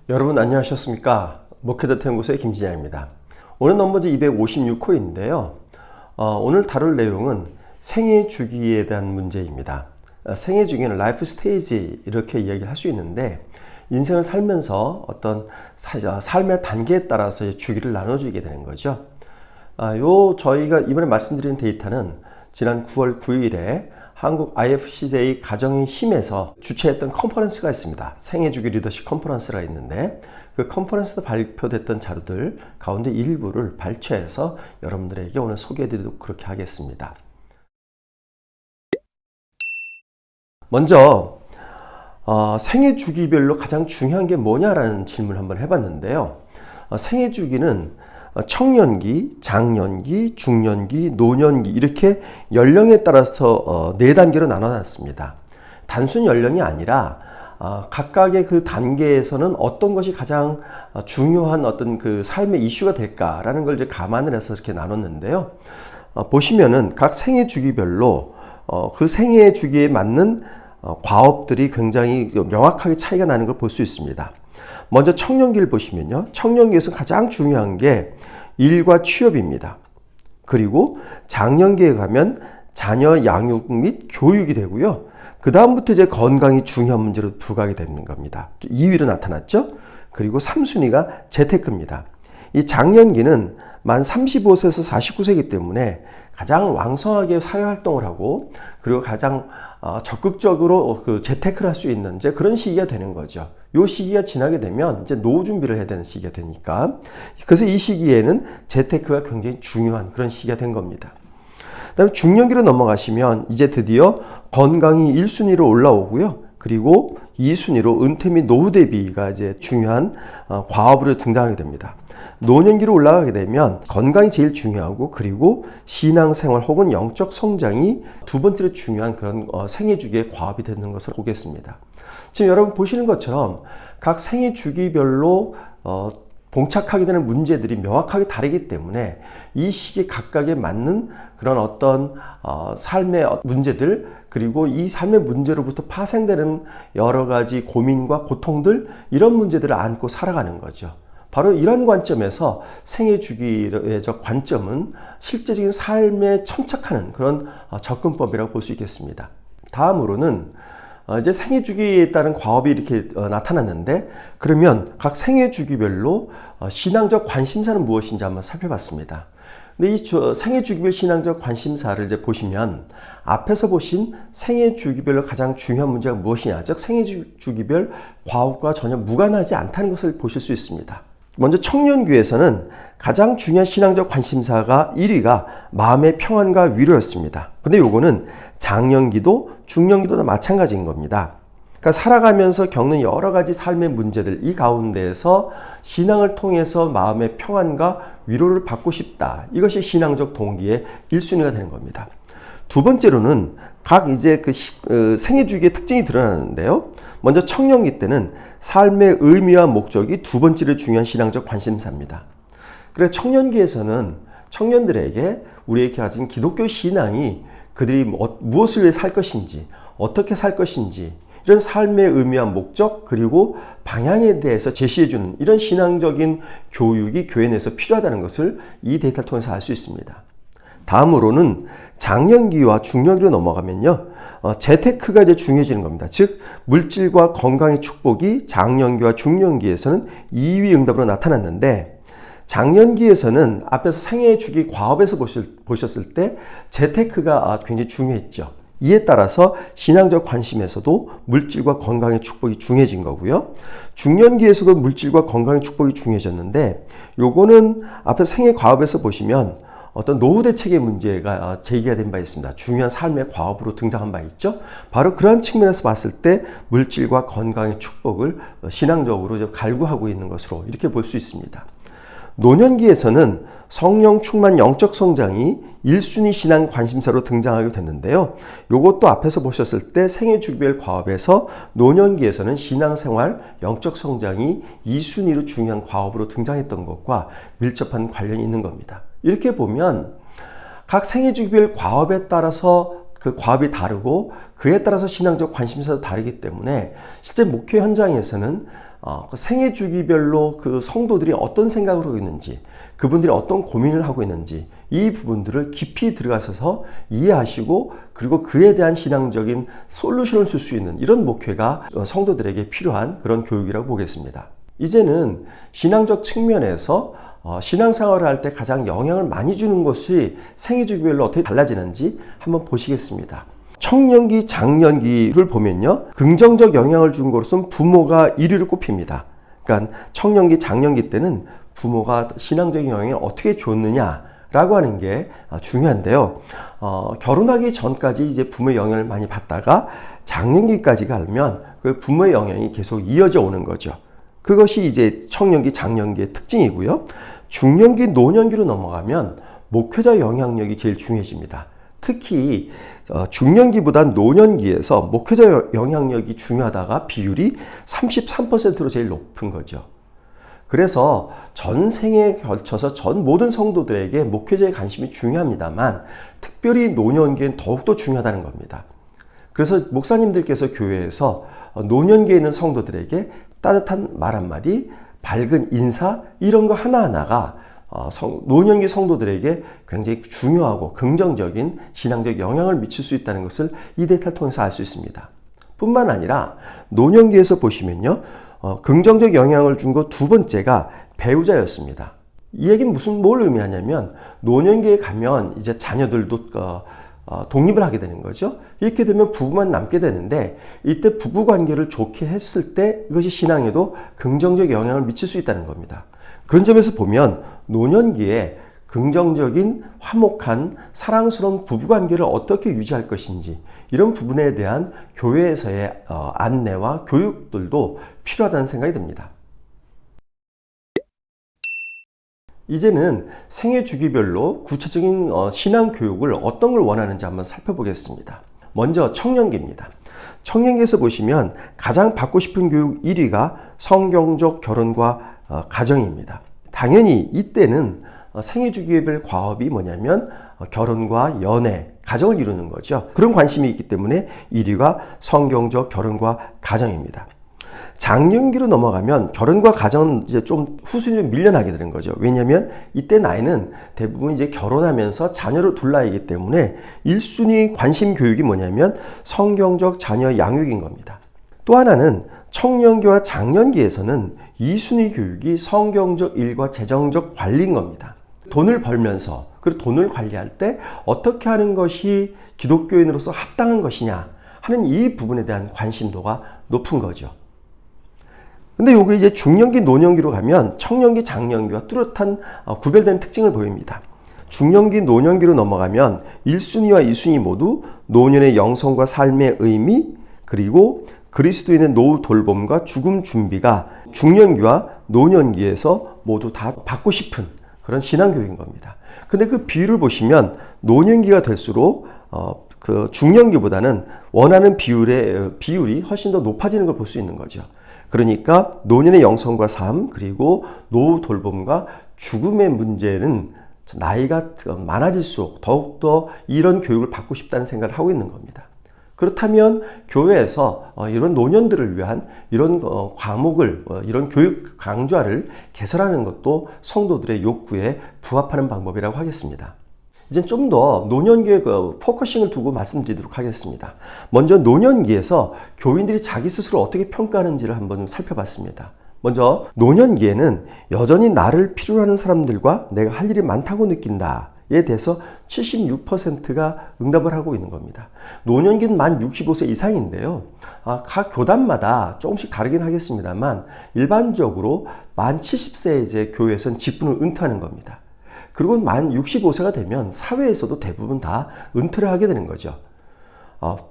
여러분 안녕하셨습니까? 목회자 연구소의 김진양입니다. 오늘 넘버즈 256호인데요. 오늘 다룰 내용은 생애 주기에 대한 문제입니다. 생애 주기는 라이프 스테이지 이렇게 이야기를 할 수 있는데 인생을 살면서 어떤 삶의 단계에 따라서 주기를 나눠주게 되는 거죠. 저희가 이번에 말씀드린 데이터는 지난 9월 9일에 한국 IFCJ 가정의 힘에서 주최했던 컨퍼런스가 있습니다. 생애주기 리더십 컨퍼런스가 있는데 그 컨퍼런스에서 발표됐던 자료들 가운데 일부를 발췌해서 여러분들에게 오늘 소개해드리도록 그렇게 하겠습니다. 먼저 생애주기별로 가장 중요한 게 뭐냐라는 질문을 한번 해봤는데요. 생애주기는 청년기, 장년기, 중년기, 노년기 이렇게 연령에 따라서 4단계로 나눠놨습니다. 단순 연령이 아니라 각각의 그 단계에서는 어떤 것이 가장 중요한 어떤 그 삶의 이슈가 될까라는 걸 이제 감안을 해서 이렇게 나눴는데요. 보시면은 각 생애 주기별로 그 생애 주기에 맞는 과업들이 굉장히 명확하게 차이가 나는 걸 볼 수 있습니다. 먼저 청년기를 보시면요. 청년기에서 가장 중요한 게 일과 취업입니다. 그리고 장년기에 가면 자녀 양육 및 교육이 되고요. 그 다음부터 이제 건강이 중요한 문제로 부각이 되는 겁니다. 2위로 나타났죠. 그리고 3순위가 재테크입니다. 이 장년기는 만 35세에서 49세이기 때문에 가장 왕성하게 사회활동을 하고 그리고 가장 적극적으로 그 재테크를 할 수 있는 이제 그런 시기가 되는 거죠. 이 시기가 지나게 되면 이제 노후 준비를 해야 되는 시기가 되니까 그래서 이 시기에는 재테크가 굉장히 중요한 그런 시기가 된 겁니다. 그다음에 중년기로 넘어가시면 이제 드디어 건강이 1순위로 올라오고요. 그리고 2순위로 은퇴 및 노후 대비가 이제 중요한 과업으로 등장하게 됩니다. 노년기로 올라가게 되면 건강이 제일 중요하고 그리고 신앙생활 혹은 영적 성장이 두 번째로 중요한 그런 생애 주기의 과업이 되는 것을 보겠습니다. 지금 여러분 보시는 것처럼 각 생애 주기별로 봉착하게 되는 문제들이 명확하게 다르기 때문에 이 시기 각각에 맞는 그런 어떤 삶의 문제들 그리고 이 삶의 문제로부터 파생되는 여러 가지 고민과 고통들 이런 문제들을 안고 살아가는 거죠. 바로 이런 관점에서 생애 주기의 관점은 실제적인 삶에 천착하는 그런 접근법이라고 볼 수 있겠습니다. 다음으로는 이제 생애 주기에 따른 과업이 이렇게 나타났는데 그러면 각 생애 주기별로 신앙적 관심사는 무엇인지 한번 살펴봤습니다. 근데 이 생애 주기별 신앙적 관심사를 이제 보시면 앞에서 보신 생애 주기별로 가장 중요한 문제가 무엇이냐, 즉 생애 주기별 과업과 전혀 무관하지 않다는 것을 보실 수 있습니다. 먼저 청년기에서는 가장 중요한 신앙적 관심사가 1위가 마음의 평안과 위로였습니다. 근데 요거는 장년기도 중년기도 마찬가지인 겁니다. 그러니까 살아가면서 겪는 여러 가지 삶의 문제들 이 가운데에서 신앙을 통해서 마음의 평안과 위로를 받고 싶다. 이것이 신앙적 동기의 1순위가 되는 겁니다. 두 번째로는 각 이제 생애 주기의 특징이 드러나는데요. 먼저 청년기 때는 삶의 의미와 목적이 두 번째로 중요한 신앙적 관심사입니다. 그래서 청년기에서는 청년들에게 우리에게 가진 기독교 신앙이 그들이 무엇을 위해 살 것인지, 어떻게 살 것인지, 이런 삶의 의미와 목적 그리고 방향에 대해서 제시해주는 이런 신앙적인 교육이 교회 내에서 필요하다는 것을 이 데이터를 통해서 알 수 있습니다. 다음으로는 장년기와 중년기로 넘어가면요. 재테크가 이제 중요해지는 겁니다. 즉 물질과 건강의 축복이 장년기와 중년기에서는 2위 응답으로 나타났는데 장년기에서는 앞에서 생애 주기 과업에서 보셨을 때 재테크가 굉장히 중요했죠. 이에 따라서 신앙적 관심에서도 물질과 건강의 축복이 중요해진 거고요. 중년기에서도 물질과 건강의 축복이 중요해졌는데 요거는 앞에서 생애 과업에서 보시면 어떤 노후 대책의 문제가 제기가 된 바 있습니다. 중요한 삶의 과업으로 등장한 바 있죠. 바로 그런 측면에서 봤을 때 물질과 건강의 축복을 신앙적으로 갈구하고 있는 것으로 이렇게 볼 수 있습니다. 노년기에서는 성령 충만 영적 성장이 1순위 신앙 관심사로 등장하게 됐는데요. 이것도 앞에서 보셨을 때 생애 주기별 과업에서 노년기에서는 신앙생활 영적 성장이 2순위로 중요한 과업으로 등장했던 것과 밀접한 관련이 있는 겁니다. 이렇게 보면 각 생애 주기별 과업에 따라서 그 과업이 다르고 그에 따라서 신앙적 관심사도 다르기 때문에 실제 목회 현장에서는 그 생애 주기별로 그 성도들이 어떤 생각을 하고 있는지, 그분들이 어떤 고민을 하고 있는지 이 부분들을 깊이 들어가셔서 이해하시고 그리고 그에 대한 신앙적인 솔루션을 줄 수 있는 이런 목회가 성도들에게 필요한 그런 교육이라고 보겠습니다. 이제는 신앙적 측면에서 신앙생활을 할 때 가장 영향을 많이 주는 것이 생애 주기별로 어떻게 달라지는지 한번 보시겠습니다. 청년기, 장년기를 보면요, 긍정적 영향을 준 것으로는 부모가 1위를 꼽힙니다. 그러니까 청년기, 장년기 때는 부모가 신앙적인 영향을 어떻게 줬느냐라고 하는 게 중요한데요. 결혼하기 전까지 이제 부모의 영향을 많이 받다가 장년기까지 가면 그 부모의 영향이 계속 이어져 오는 거죠. 그것이 이제 청년기, 장년기의 특징이고요. 중년기, 노년기로 넘어가면 목회자 영향력이 제일 중요해집니다. 특히 중년기보다 노년기에서 목회자 영향력이 중요하다가 비율이 33%로 제일 높은 거죠. 그래서 전 생에 걸쳐서 전 모든 성도들에게 목회자의 관심이 중요합니다만 특별히 노년기엔 더욱더 중요하다는 겁니다. 그래서 목사님들께서 교회에서 노년기에 있는 성도들에게 따뜻한 말 한마디, 밝은 인사 이런 거 하나하나가 노년기 성도들에게 굉장히 중요하고 긍정적인 신앙적 영향을 미칠 수 있다는 것을 이 데이터를 통해서 알 수 있습니다. 뿐만 아니라 노년기에서 보시면요, 긍정적 영향을 준 것 두 번째가 배우자였습니다. 이 얘기는 뭘 의미하냐면 노년기에 가면 이제 자녀들도 독립을 하게 되는 거죠. 이렇게 되면 부부만 남게 되는데 이때 부부 관계를 좋게 했을 때 이것이 신앙에도 긍정적 영향을 미칠 수 있다는 겁니다. 그런 점에서 보면 노년기에 긍정적인 화목한 사랑스러운 부부관계를 어떻게 유지할 것인지 이런 부분에 대한 교회에서의 안내와 교육들도 필요하다는 생각이 듭니다. 이제는 생애 주기별로 구체적인 신앙 교육을 어떤 걸 원하는지 한번 살펴보겠습니다. 먼저 청년기입니다. 청년기에서 보시면 가장 받고 싶은 교육 1위가 성경적 결혼과 가정입니다. 당연히 이때는 생애 주기별 과업이 뭐냐면 결혼과 연애, 가정을 이루는 거죠. 그런 관심이 있기 때문에 1위가 성경적 결혼과 가정입니다. 장년기로 넘어가면 결혼과 가정은 이제 좀 후순위로 밀려나게 되는 거죠. 왜냐하면 이때 나이는 대부분 이제 결혼하면서 자녀를 둘 나이이기 때문에 1순위 관심 교육이 뭐냐면 성경적 자녀 양육인 겁니다. 또 하나는 청년기와 장년기에서는 2순위 교육이 성경적 일과 재정적 관리인 겁니다. 돈을 벌면서 그리고 돈을 관리할 때 어떻게 하는 것이 기독교인으로서 합당한 것이냐 하는 이 부분에 대한 관심도가 높은 거죠. 근데 요게 이제 중년기, 노년기로 가면 청년기, 장년기와 뚜렷한 구별된 특징을 보입니다. 중년기, 노년기로 넘어가면 1순위와 2순위 모두 노년의 영성과 삶의 의미 그리고 그리스도인의 노후 돌봄과 죽음 준비가 중년기와 노년기에서 모두 다 받고 싶은 그런 신앙교육인 겁니다. 근데 그 비율을 보시면 노년기가 될수록 그 중년기보다는 원하는 비율이 훨씬 더 높아지는 걸 볼 수 있는 거죠. 그러니까 노년의 영성과 삶 그리고 노후 돌봄과 죽음의 문제는 나이가 많아질수록 더욱더 이런 교육을 받고 싶다는 생각을 하고 있는 겁니다. 그렇다면 교회에서 이런 노년들을 위한 이런 과목을 이런 교육 강좌를 개설하는 것도 성도들의 욕구에 부합하는 방법이라고 하겠습니다. 이제 좀 더 노년기에 포커싱을 두고 말씀드리도록 하겠습니다. 먼저 노년기에서 교인들이 자기 스스로 어떻게 평가하는지를 한번 살펴봤습니다. 먼저 노년기에는 여전히 나를 필요로 하는 사람들과 내가 할 일이 많다고 느낀다에 대해서 76%가 응답을 하고 있는 겁니다. 노년기는 만 65세 이상인데요. 각 교단마다 조금씩 다르긴 하겠습니다만 일반적으로 만 70세에 이제 교회에서는 직분을 은퇴하는 겁니다. 그리고 만 65세가 되면 사회에서도 대부분 다 은퇴를 하게 되는 거죠.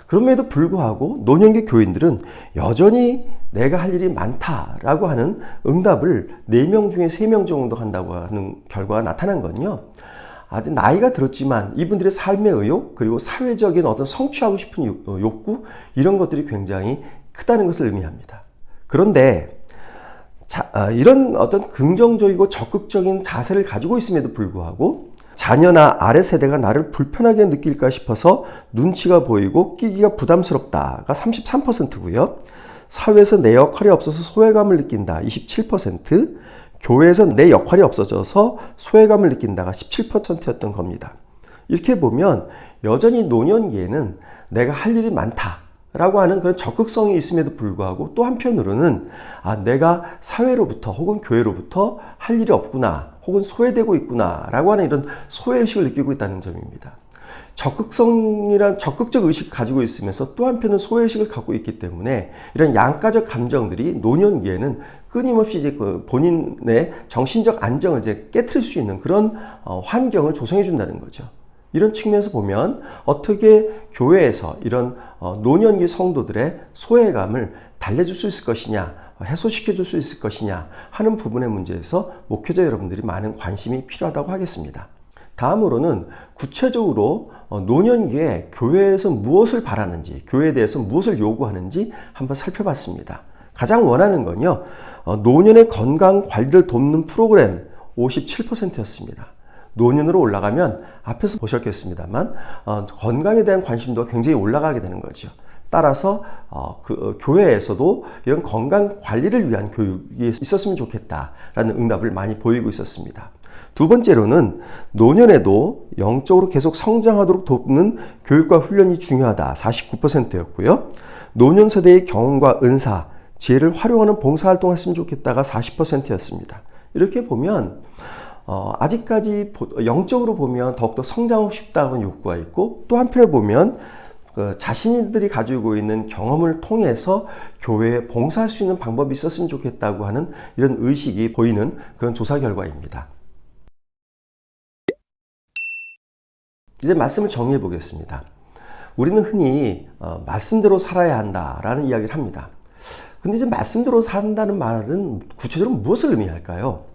그럼에도 불구하고 노년기 교인들은 여전히 내가 할 일이 많다라고 하는 응답을 4명 중에 3명 정도 한다고 하는 결과가 나타난 건요. 아직 나이가 들었지만 이분들의 삶의 의욕 그리고 사회적인 어떤 성취하고 싶은 욕구 이런 것들이 굉장히 크다는 것을 의미합니다. 그런데 이런 어떤 긍정적이고 적극적인 자세를 가지고 있음에도 불구하고 자녀나 아래 세대가 나를 불편하게 느낄까 싶어서 눈치가 보이고 끼기가 부담스럽다가 33%고요. 사회에서 내 역할이 없어서 소외감을 느낀다 27%, 교회에서 내 역할이 없어져서 소외감을 느낀다가 17%였던 겁니다. 이렇게 보면 여전히 노년기에는 내가 할 일이 많다라고 하는 그런 적극성이 있음에도 불구하고 또 한편으로는 내가 사회로부터 혹은 교회로부터 할 일이 없구나 혹은 소외되고 있구나 라고 하는 이런 소외의식을 느끼고 있다는 점입니다. 적극성이란 적극적 의식을 가지고 있으면서 또 한편은 소외의식을 갖고 있기 때문에 이런 양가적 감정들이 노년기에는 끊임없이 이제 본인의 정신적 안정을 이제 깨트릴 수 있는 그런 환경을 조성해 준다는 거죠. 이런 측면에서 보면 어떻게 교회에서 이런 노년기 성도들의 소외감을 달래줄 수 있을 것이냐, 해소시켜 줄 수 있을 것이냐 하는 부분의 문제에서 목회자 여러분들이 많은 관심이 필요하다고 하겠습니다. 다음으로는 구체적으로 노년기에 교회에서 무엇을 바라는지, 교회에 대해서 무엇을 요구하는지 한번 살펴봤습니다. 가장 원하는 건요, 노년의 건강 관리를 돕는 프로그램 57%였습니다. 노년으로 올라가면 앞에서 보셨겠습니다만 건강에 대한 관심도가 굉장히 올라가게 되는 거죠. 따라서 교회에서도 이런 건강 관리를 위한 교육이 있었으면 좋겠다라는 응답을 많이 보이고 있었습니다. 두 번째로는 노년에도 영적으로 계속 성장하도록 돕는 교육과 훈련이 중요하다 49%였고요. 노년 세대의 경험과 은사, 지혜를 활용하는 봉사활동을 했으면 좋겠다가 40%였습니다. 이렇게 보면 아직까지 영적으로 보면 더욱더 성장하고 싶다는 욕구가 있고 또 한편에 보면 자신들이 가지고 있는 경험을 통해서 교회에 봉사할 수 있는 방법이 있었으면 좋겠다고 하는 이런 의식이 보이는 그런 조사 결과입니다. 이제 말씀을 정리해 보겠습니다. 우리는 흔히 말씀대로 살아야 한다라는 이야기를 합니다. 근데 이제 말씀대로 산다는 말은 구체적으로 무엇을 의미할까요?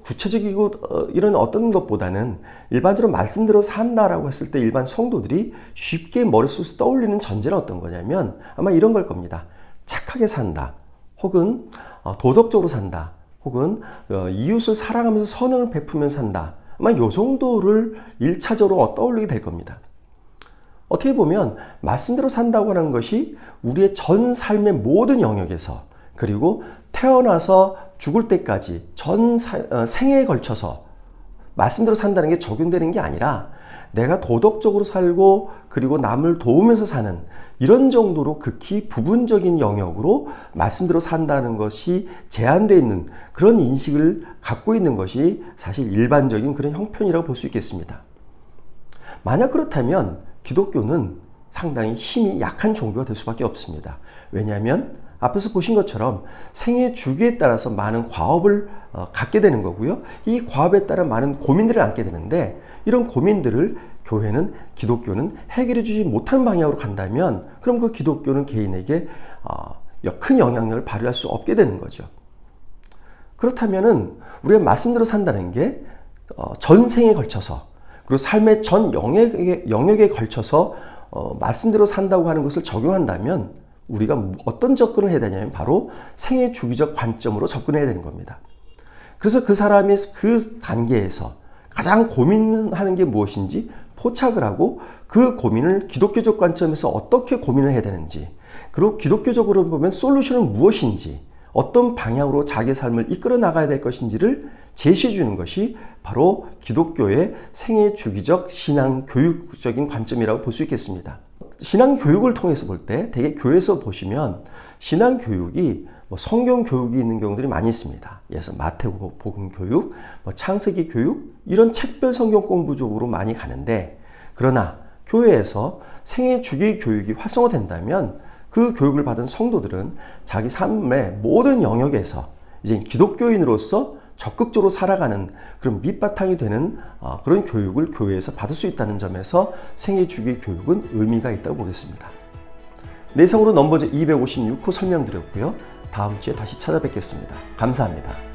구체적이고 이런 어떤 것보다는 일반적으로 말씀대로 산다라고 했을 때 일반 성도들이 쉽게 머릿속에서 떠올리는 전제는 어떤 거냐면 아마 이런 걸 겁니다. 착하게 산다, 혹은 도덕적으로 산다, 혹은 이웃을 사랑하면서 선행을 베푸면서 산다. 아마 이 정도를 1차적으로 떠올리게 될 겁니다. 어떻게 보면 말씀대로 산다고 하는 것이 우리의 전 삶의 모든 영역에서 그리고 태어나서 죽을 때까지 전 생애에 걸쳐서 말씀대로 산다는 게 적용되는 게 아니라 내가 도덕적으로 살고 그리고 남을 도우면서 사는 이런 정도로 극히 부분적인 영역으로 말씀대로 산다는 것이 제한되어 있는 그런 인식을 갖고 있는 것이 사실 일반적인 그런 형편이라고 볼 수 있겠습니다. 만약 그렇다면 기독교는 상당히 힘이 약한 종교가 될 수밖에 없습니다. 왜냐하면 앞에서 보신 것처럼 생애 주기에 따라서 많은 과업을 갖게 되는 거고요. 이 과업에 따라 많은 고민들을 안게 되는데 이런 고민들을 기독교는 해결해 주지 못하는 방향으로 간다면 그럼 그 기독교는 개인에게 큰 영향력을 발휘할 수 없게 되는 거죠. 그렇다면은 우리가 말씀대로 산다는 게 전생에 걸쳐서 그리고 삶의 전 영역에 걸쳐서 말씀대로 산다고 하는 것을 적용한다면 우리가 어떤 접근을 해야 되냐면 바로 생애 주기적 관점으로 접근해야 되는 겁니다. 그래서 그 사람이 그 단계에서 가장 고민하는 게 무엇인지 포착을 하고 그 고민을 기독교적 관점에서 어떻게 고민을 해야 되는지 그리고 기독교적으로 보면 솔루션은 무엇인지 어떤 방향으로 자기의 삶을 이끌어 나가야 될 것인지를 제시해 주는 것이 바로 기독교의 생애 주기적 신앙 교육적인 관점이라고 볼 수 있겠습니다. 신앙 교육을 통해서 볼 때 대개 교회에서 보시면 신앙 교육이 성경 교육이 있는 경우들이 많이 있습니다. 예를 들어서 마태복음 교육, 창세기 교육 이런 책별 성경 공부적으로 많이 가는데 그러나 교회에서 생애 주기 교육이 활성화된다면 그 교육을 받은 성도들은 자기 삶의 모든 영역에서 이제 기독교인으로서 적극적으로 살아가는 그런 밑바탕이 되는 그런 교육을 교회에서 받을 수 있다는 점에서 생애 주기 교육은 의미가 있다고 보겠습니다. 내성으로 넘버즈 256호 설명드렸고요. 다음 주에 다시 찾아뵙겠습니다. 감사합니다.